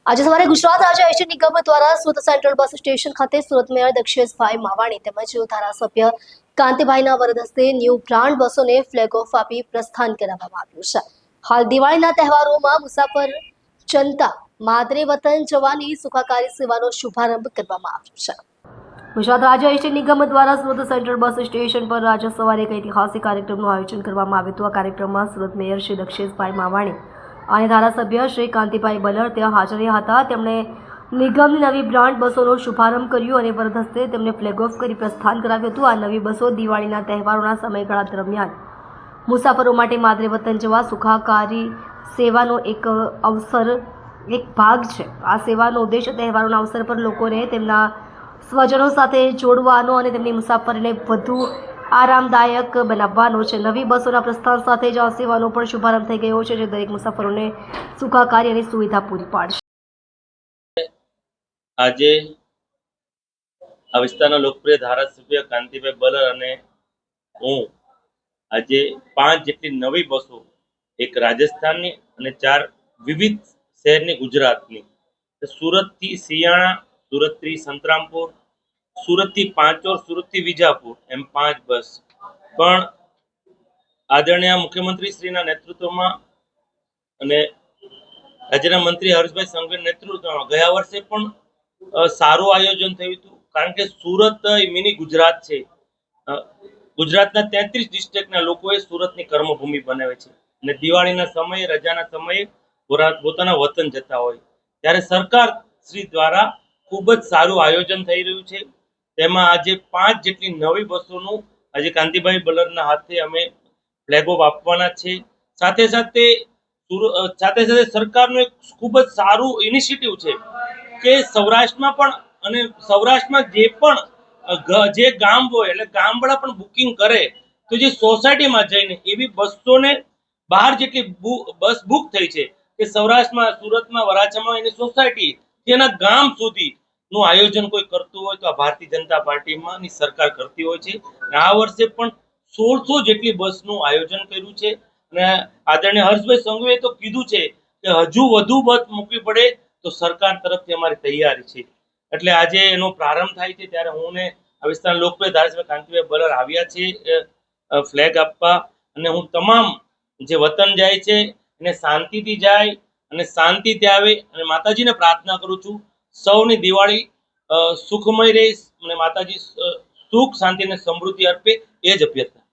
આજે સવારે ગુજરાત રાજ્ય એસટી નિગમ દ્વારા સુરત સેન્ટ્રલ બસ સ્ટેશન ખાતે સુરત મેયર દક્ષેશભાઈ માવાણી તેમજ ધારાસભ્ય કાંતિભાઈના વરદ હસ્તે ન્યૂ બ્રાન્ડ બસોને ફ્લેગ ઓફ આપી પ્રસ્થાન કરાવવામાં આવ્યું છે। હાલ દિવાળીના તહેવારોમાં મુસાફર જનતા માદરે વતન જવાની સુખાકારી સેવાનો શુભારંભ કરવામાં આવ્યો છે। ગુજરાત રાજ્ય એસટી નિગમ દ્વારા સુરત સેન્ટ્રલ બસ સ્ટેશન પર આજે સવારે એક ઐતિહાસિક કાર્યક્રમનું આયોજન કરવામાં આવ્યું હતું। આ કાર્યક્રમમાં સુરત મેયર શ્રી દક્ષેશભાઈ માવાણી અને ધારાસભ્ય શ્રી કાંતિભાઈ બલર ત્યાં હાજર રહ્યા હતા। તેમણે નિગમની નવી બ્રાન્ડ બસોનો શુભારંભ કર્યો અને વરદ હસ્તે તેમને ફ્લેગ ઓફ કરી પ્રસ્થાન કરાવ્યું હતું। આ નવી બસો દિવાળીના તહેવારોના સમયગાળા દરમિયાન મુસાફરો માટે માદરે વતન જવા સુખાકારી સેવાનો એક ભાગ છે। આ સેવાનો ઉદ્દેશ તહેવારોના અવસર પર લોકોને તેમના સ્વજનો સાથે જોડવાનો અને તેમની મુસાફરીને વધુ આરામદાયક બનાવવાનો છે। નવી બસોના પ્રસ્થાન સાથે જ આ સેવાનો પણ શુભારંભ થઈ ગયો છે, જે દરેક મુસાફરોને સુખાકારી અને સુવિધા પૂરી પાડશે। આજે આ વિસ્તારના લોકપ્રિય ધારાસભ્ય કાંતિભાઈ બલર અને હું આજે 5 જેટલી નવી બસો, એક રાજસ્થાનની અને 4 વિવિધ શહેરની ગુજરાતની, સુરતથી સિયાણા, સુરતથી સંતરામપુર, સુરતથી પાંચોર, સુરતથી વિજાપુર, એમ 5 બસ પણ આદરણીય મુખ્યમંત્રી શ્રીના નેતૃત્વમાં અને રાજ્યના મંત્રી હર્ષભાઈ સંઘવીના નેતૃત્વમાં ગયા વર્ષે પણ સારું આયોજન થયું હતું। કારણ કે સુરત એ મિની ગુજરાત છે। ગુજરાતના 33 ડિસ્ટ્રિક્ટના લોકોએ સુરતની કર્મભૂમિ બનાવે છે અને દિવાળીના સમયે, રજાના સમયે પોતાના વતન જતા હોય ત્યારે સરકાર શ્રી દ્વારા ખૂબ જ સારું આયોજન થઈ રહ્યું છે। તેમાં આજે 5 જેટલી નવી બસોનું આજે કાંતિભાઈ બલરના હાથે અમે ફ્લેગ ઓફ આપવાના છે। સાથે સાથે સરકારનું એક ખૂબ જ સારું ઇનિશિયેટિવ છે કે સૌરાષ્ટ્રમાં પણ અને સૌરાષ્ટ્રમાં જે ગામ હોય એટલે ગામવાળા પણ બુકિંગ કરે તો જે સોસાયટીમાં જઈને એવી બસોને 12 જેટલી બસ બુક થઈ છે કે સૌરાષ્ટ્રમાં, સુરતમાં, વરાછામાં એની સોસાયટી તેના ગામ સુધી નું આયોજન કોઈ કરતું હોય તો આ ભારતીય જનતા પાર્ટીમાં ની સરકાર કરતી હોય છે। આ વર્ષે પણ 1600 જેટલી બસનું આયોજન કર્યું છે અને આદરણીય હર્ષભાઈ સંઘવીએ તો કીધું છે કે હજુ વધુ બસ મૂકવી પડે તો સરકાર તરફથી અમારી તૈયારી છે। એટલે આજે એનો પ્રારંભ થાય છે ત્યારે હું ને આ વિસ્તારના લોકપ્રિય ધારાસભ્ય કાંતિભાઈ બલર આવ્યા છે ફ્લેગ આપવા, અને હું તમામ જે વતન જાય છે એને શાંતિથી જાય અને શાંતિથી આવે અને માતાજીને પ્રાર્થના કરું છું સૌની દિવાળી સુખમય રહે અને માતાજી સુખ, શાંતિ અને સમૃદ્ધિ અર્પે, એ જ અભ્યર્થના।